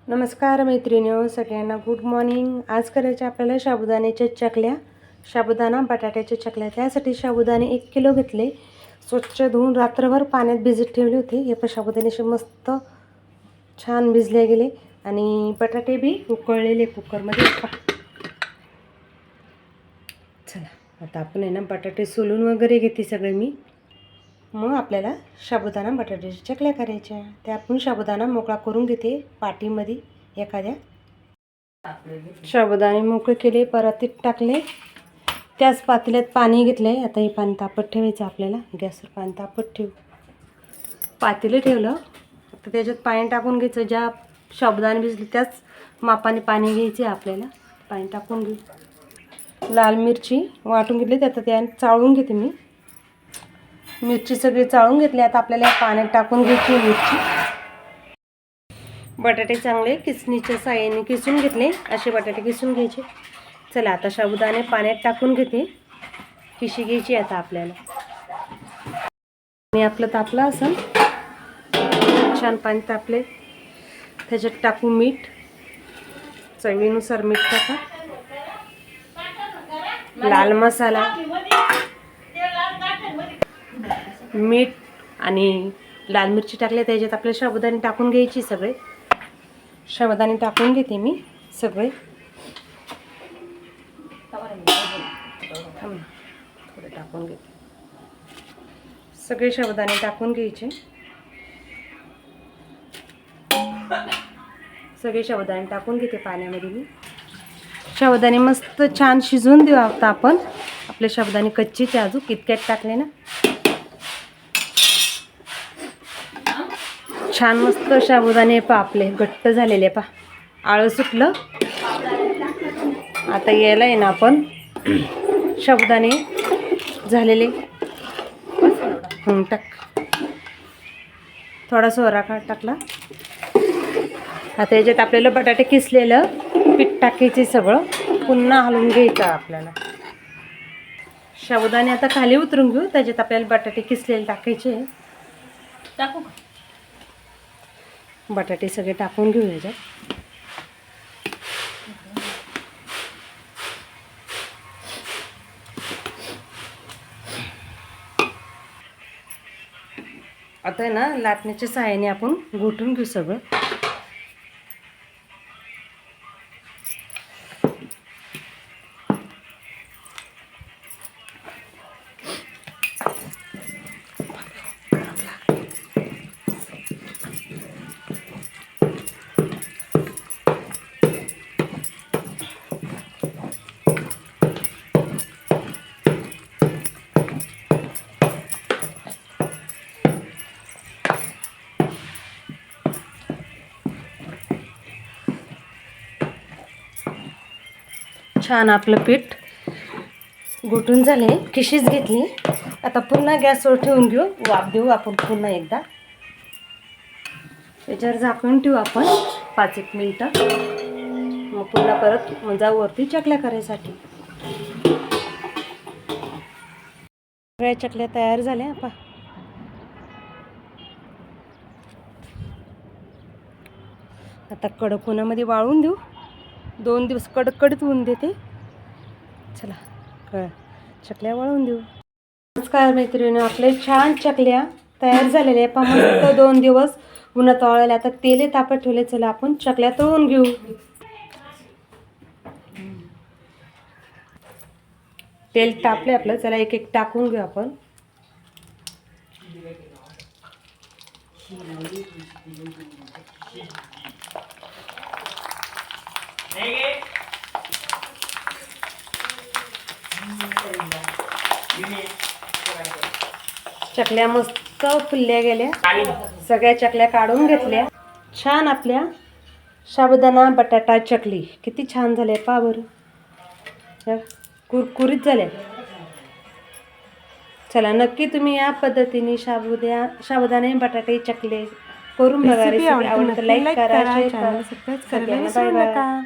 नमस्कार मैत्रिणींनो, सगळ्यांना गुड मॉर्निंग। आज करायच्या आपल्याला साबुदाण्याच्या चकल्या, साबुदाणा बटाट्याच्या चकल्या। त्यासाठी साबुदाणे 1 किलो घेतले, स्वच्छ धुवून रात्रभर पाण्यात भिजत ठेवले होते। हे पण साबुदाणे मस्त छान भिजले गेले आणि बटाटे बी उकळलेले कुकरमध्ये। चला आता आपण आहे ना बटाटे सोलून वगैरे घेते सगळे मी, मग आपल्याला साबुदाणा बटाट्याच्या चकल्या करायच्या। त्या आपण साबुदाणा मोकळा करून घेते पाटीमध्ये एखाद्या। साबुदाणे मोकळे केले, परातीत टाकले, त्याच पातेल्यात पाणी घेतले। आता हे पाणी तापत ठेवायचं आपल्याला। गॅसवर पाणी तापत ठेवू, पातेलं ठेवलं, आता त्याच्यात पाणी टाकून घ्यायचं। ज्या साबुदाणे भिजले त्याच मापाने पाणी घ्यायचे आपल्याला। पाणी टाकून घेऊ। लाल मिरची वाटून घेतली, त्यात त्या चाळून घेते मी। मिरची सगळी चाळून घेतली, आता आपल्याला पाण्यात टाकून घ्यायची मिरची। बटाटे चांगले किसणीच्या साहाय्याने किसून घेतले, असे बटाटे किसून घ्यायचे। चला आता साबुदाणे पाण्यात टाकून घेते, किशी घ्यायची आता आपल्याला। आणि आपलं तापलं असं छान पाणी तापले, त्याच्यात टाकू मीठ, चवीनुसार मीठ टाका, लाल मसाला, मीठ आणि लाल मिरची टाकले। त्याच्यात आपले साबुदाणे टाकून घ्यायची। सगळे साबुदाणे टाकून घेते मी सगळे। थोडे टाकून घेते, सगळे साबुदाणे टाकून घ्यायचे। सगळे साबुदाणे टाकून घेते पाण्यामध्ये मी। साबुदाणे मस्त छान शिजवून देऊ आता आपण। आपले साबुदाणे कच्चेच अजून कितक्यात टाकले ना, छान मस्त साबुदाणे पा आपले घट्ट झालेले पा, आळं सुटलं। आता यायला आहे ना आपण साबुदाणे झालेले टाक, थोडा सोरा टाकला। आता याच्यात आपल्याला बटाटे किसलेलं पीठ टाकायचे, सगळं पुन्हा हलवून घ्यायचं आपल्याला। साबुदाणे आता खाली उतरून घेऊ, त्याच्यात आपल्याला बटाटे किसलेले टाकायचे। टाकू बटाटे सगळे टाकून घेऊ याच्यात। आता आहे ना लाटण्याच्या सहाय्याने आपण घोटून घेऊ सगळं। छान आपलं पीठ घोटून झाले, खिशीच घेतली। आता पुन्हा गॅसवर ठेवून घेऊ, वाफ देऊ आपण पुन्हा एकदा। त्याच्यावर झाकून ठेवू आपण 5-1 मिनटं, मग पुन्हा परत जाऊ वरती चकल्या करायसाठी। सगळ्या चकल्या तयार झाल्या पा। आता कडक उन्हामध्ये वाळून देऊ, 2 दिवस कडकडीत ऊन देते। चला चकल्या वाळून देऊ। नमस्कार मैत्रिणींनो, आपले छान चकल्या तयार झालेल्या पा, मस्त 2 दिवस उन्हात वाळवल्या। आता तेल तापत ठेवले, चला आपण चकल्या तळून घेऊ। तेल तापले आपलं, चला एक एक टाकून घेऊ आपण। चकल्या मस्त फुलल्या गेल्या, सगळ्या चकल्या काढून घेतल्या। छान आपल्या साबुदाणा बटाटा चकली किती छान झाल्या पा बरं, कुरकुरीत झाल्या। चला नक्की तुम्ही या पद्धतीने साबुदाणे बटाटे चकले करून बघा। रेसिपी आवडली तर लाईक करा, शेअर करा, सबस्क्राइब करा। Bye bye.